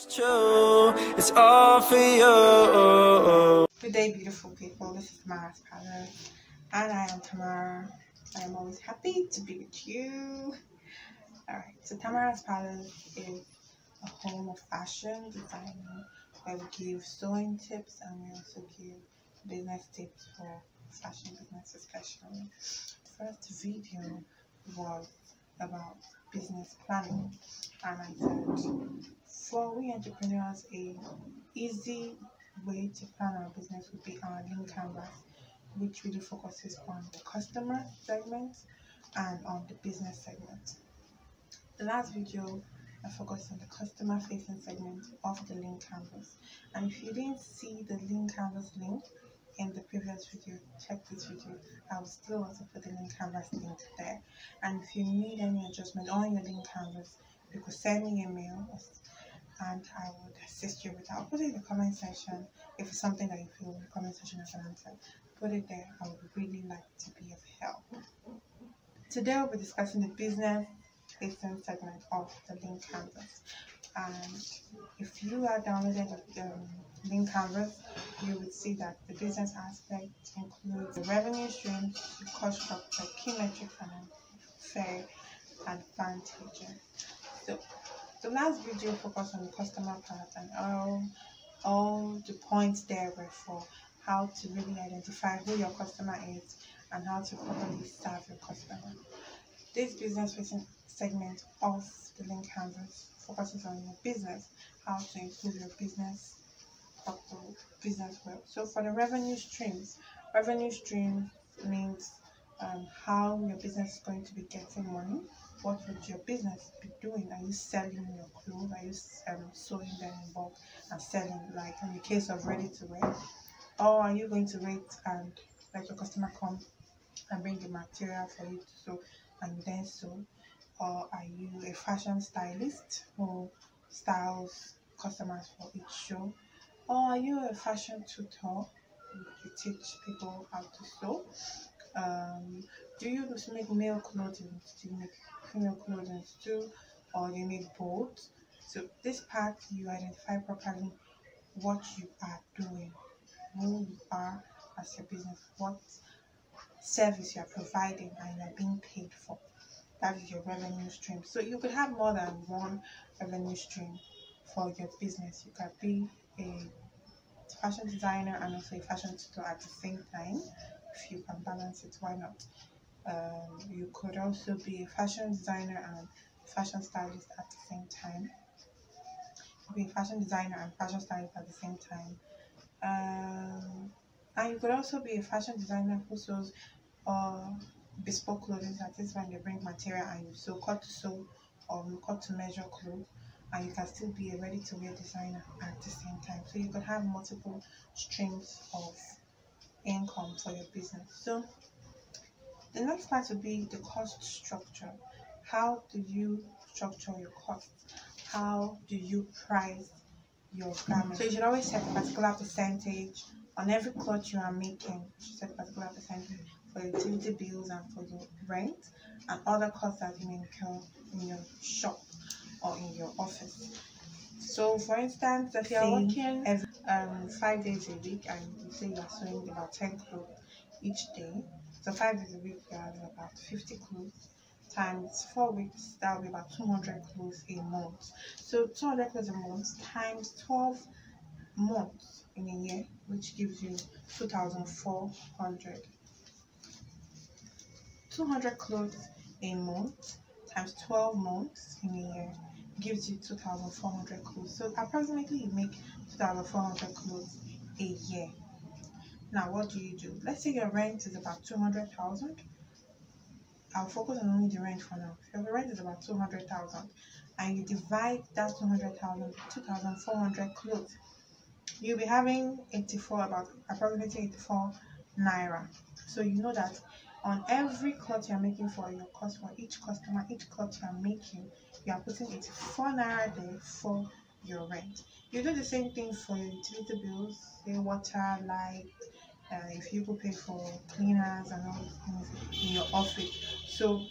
It's true, it's all for you. Good day, beautiful people. This is Tamara's Palace, and I am Tamara. I am always happy to be with you. Alright, so Tamara's Palace is a home of fashion designing where we give sewing tips and we also give business tips for fashion business, especially. The first video was about business planning, and I said for we entrepreneurs, a easy way to plan our business would be our lean canvas, which really focuses on the customer segment and on the business segment. The last video I focused on the customer facing segment of the lean canvas, and if you didn't see the lean canvas link in the previous video, check this video. I will still also put the lean canvas link there, and if you need any adjustment on your lean canvas, you could send me a mail and I would assist you with that. I'll put it in the comment section. If it's something that you feel in the comment section I can answer, put it there. I would really like to be of help. Today we'll be discussing the business facing segment of the lean canvas. And if you are downloaded the lean canvas, you would see that the business aspect includes the revenue stream, the cost structure, key metrics, and fair advantages. So the last video focused on the customer part, and all the points there were for how to really identify who your customer is and how to properly serve your customer. This business facing segment of the lean canvas focuses on your business, how to improve your business well. So for the revenue streams means how your business is going to be getting money. What would your business be doing? Are you selling your clothes? Are you sewing them in bulk and selling, like in the case of ready to wear? Or are you going to wait and let your customer come and bring the material for you to sew and you then sew? Or are you a fashion stylist who styles customers for each show? Or are you a fashion tutor? You teach people how to sew? Do you just make male clothing? Do you make female clothing too? Or do you make both? So this part, you identify properly what you are doing, who you are as your business, what service you are providing, and you are being paid for. That is your revenue stream. So you could have more than one revenue stream for your business. You could be a fashion designer and also a fashion tutor at the same time. If you can balance it, why not? You could also be a fashion designer and fashion stylist at the same time. Be a fashion designer and fashion stylist at the same time. And you could also be a fashion designer who sews bespoke clothing. That is when they bring material and you sew cut to sew or cut to measure clothes, and you can still be a ready-to-wear designer at the same time. So you could have multiple streams of income for your business. So the next part would be the cost structure. How do you structure your costs? How do you price your garment? So you should always set a particular percentage on every cloth you are making. You should set a particular percentage for your utility bills and for your rent and other costs that you may incur in your shop or in your office. So for instance, if you're working 5 days a week and you say you're sewing about 10 clothes each day, so 5 days a week you have about 50 clothes times 4 weeks, that will be about 200 clothes a month. So 200 clothes a month times 12 months in a year, which gives you 2,400. 200 clothes a month times 12 months in a year gives you 2,400 clothes. So approximately you make 2,400 clothes a year. Now what do? Let's say your rent is about 200,000. I'll focus on only the rent for now. If your rent is about 200,000 and you divide that 200,000 with 2,400 clothes, you'll be having approximately 84 naira. So you know that on every cloth you're making for your cost, for each customer, each cloth you're making, you are putting 84 naira there for your rent. You do the same thing for your utility bills, say water, light, if you could pay for cleaners and all those things in your office. So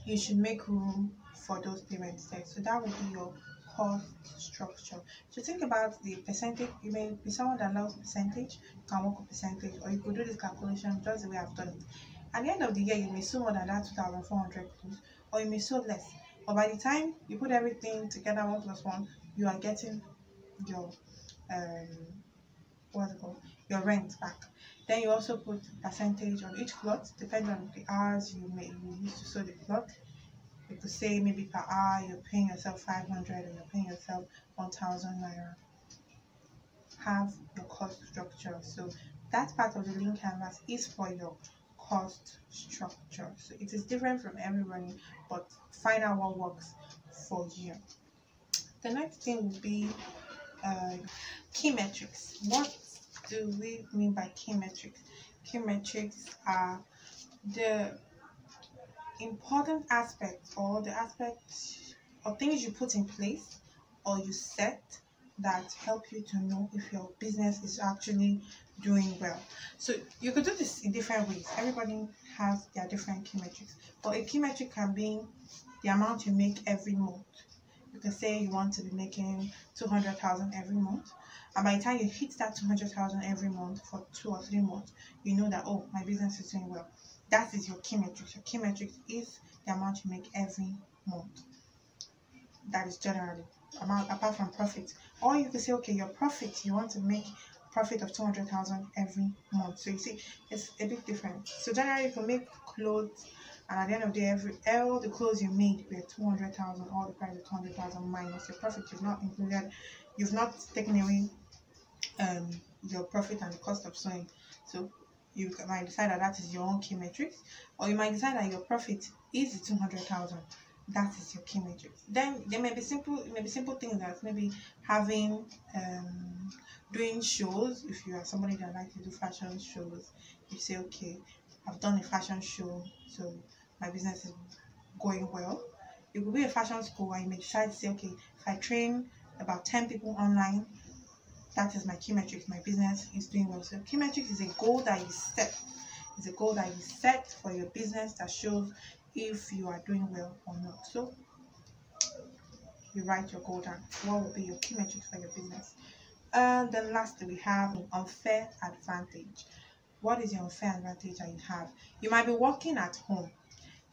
you should make room for those payments there. So that would be your cost structure. So think about the percentage. You may be someone that loves percentage, you can work with percentage, or you could do this calculation just the way I've done it. At the end of the year, you may sell more than that 2,400 clothes, or you may sell less. But by the time you put everything together, 1+1, you are getting your what's it called? Your rent back. Then you also put percentage on each cloth, depending on the hours you use to sew the cloth. You could say maybe per hour you're paying yourself 500 or you're paying yourself 1,000 naira. Have your cost structure. So that part of the lean canvas is for your cost structure. So it is different from everybody, but find out what works for you. The next thing will be key metrics. What do we mean by key metrics? Key metrics are the important aspects, or the aspects or things you put in place or you set that help you to know if your business is actually doing well. So you could do this in different ways. Everybody has their different key metrics, but a key metric can be the amount you make every month. You can say you want to be making 200,000 every month, and by the time you hit that 200,000 every month for 2 or 3 months, you know that, oh, my business is doing well. That is your key metrics. Your key metrics is the amount you make every month. That is generally amount apart from profit. Or you can say, okay, your profit, you want to make profit of 200,000 every month. So you see, it's a bit different. So generally, you can make clothes, and at the end of the day, all the clothes you made were 200,000. All the price of 200,000 minus your profit. You've not included, you've not taken away your profit and the cost of sewing. So you might decide that that is your own key metrics, or you might decide that your profit is 200,000. That is your key metrics. Then there may be simple things that maybe having doing shows. If you are somebody that likes to do fashion shows, you say, okay, I've done a fashion show, so my business is going well. It could be a fashion school, and you may decide to say, okay, if I train about 10 people online, that is my key metrics. My business is doing well. So key metrics is a goal that you set. It's a goal that you set for your business that shows if you are doing well or not. So you write your goal down. What will be your key metrics for your business? And then lastly, we have an unfair advantage. What is your unfair advantage that you have? You might be working at home.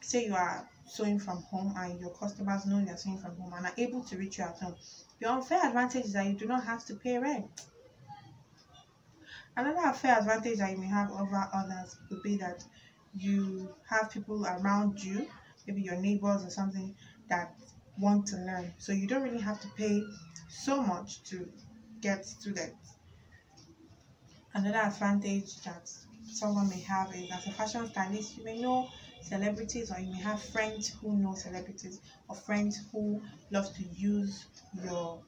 Say you are sewing from home and your customers know you're sewing from home and are able to reach you at home. Your unfair advantage is that you do not have to pay rent. Another unfair advantage that you may have over others would be that you have people around you, maybe your neighbors or something, that want to learn. So you don't really have to pay so much to get students. Another advantage that someone may have is, as a fashion stylist, you may know celebrities, or you may have friends who know celebrities, or friends who love to use your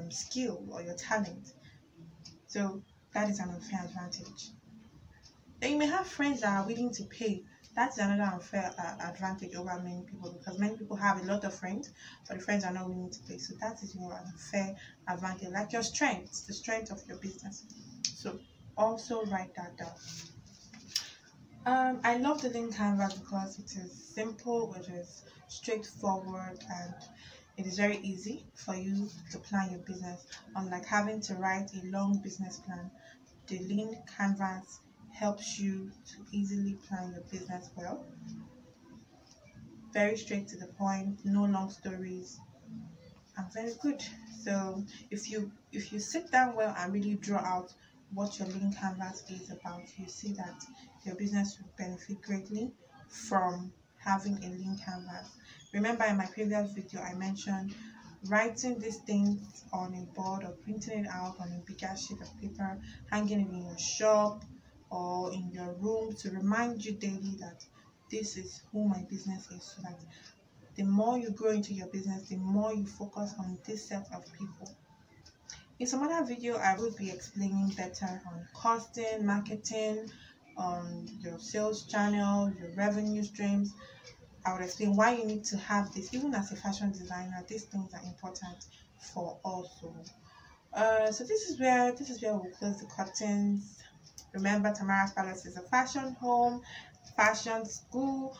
skill or your talent. So that is an unfair advantage. Then you may have friends that are willing to pay. That's another unfair advantage over many people, because many people have a lot of friends, but the friends are not willing to pay. So that is your unfair advantage, like your strength, the strength of your business. So also write that down. I love the lean canvas because it is simple, it is straightforward, and it is very easy for you to plan your business. Unlike having to write a long business plan, the lean canvas helps you to easily plan your business well. Very straight to the point, no long stories, and very good. So if you sit down well and really draw out what your lean canvas is about, you see that your business will benefit greatly from having a lean canvas. Remember, in my previous video I mentioned writing these things on a board or printing it out on a bigger sheet of paper, hanging it in your shop or in your room to remind you daily that this is who my business is, so that the more you grow into your business, the more you focus on this set of people. In some other video, I will be explaining better on costing, marketing, your sales channel, your revenue streams. I would explain why you need to have this. Even as a fashion designer, these things are important for also. So this is where we'll close the curtains. Remember, Tamara's Palace is a fashion home, fashion school.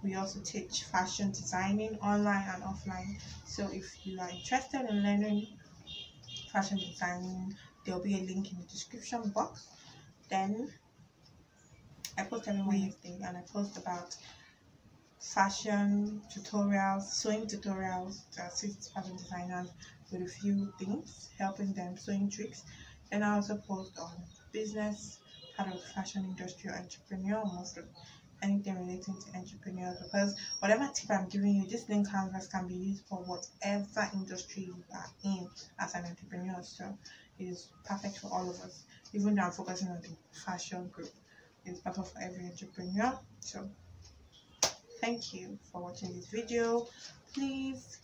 We also teach fashion designing online and offline. So if you are interested in learning fashion designing. There'll be a link in the description box. Then I post every Wednesday, and I post about fashion tutorials, sewing tutorials to assist fashion designers with a few things, helping them sewing tricks. And I also post on business, part of the fashion industry, or entrepreneur, mostly anything relating to entrepreneurs, because whatever tip I'm giving you, this link canvas can be used for whatever industry you are in as an entrepreneur. So it is perfect for all of us. Even though I'm focusing on the fashion group, it's perfect for every entrepreneur. So thank you for watching this video. Please,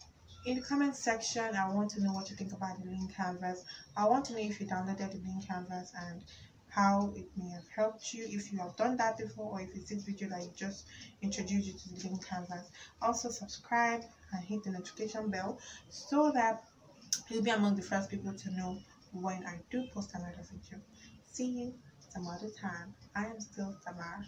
in the comment section, I want to know what you think about the link canvas. I want to know if you downloaded the link canvas and how it may have helped you, if you have done that before, or if it's this video that you just introduced you to the link canvas. Also subscribe and hit the notification bell so that you'll be among the first people to know when I do post another video. See you some other time. I am still Tamara.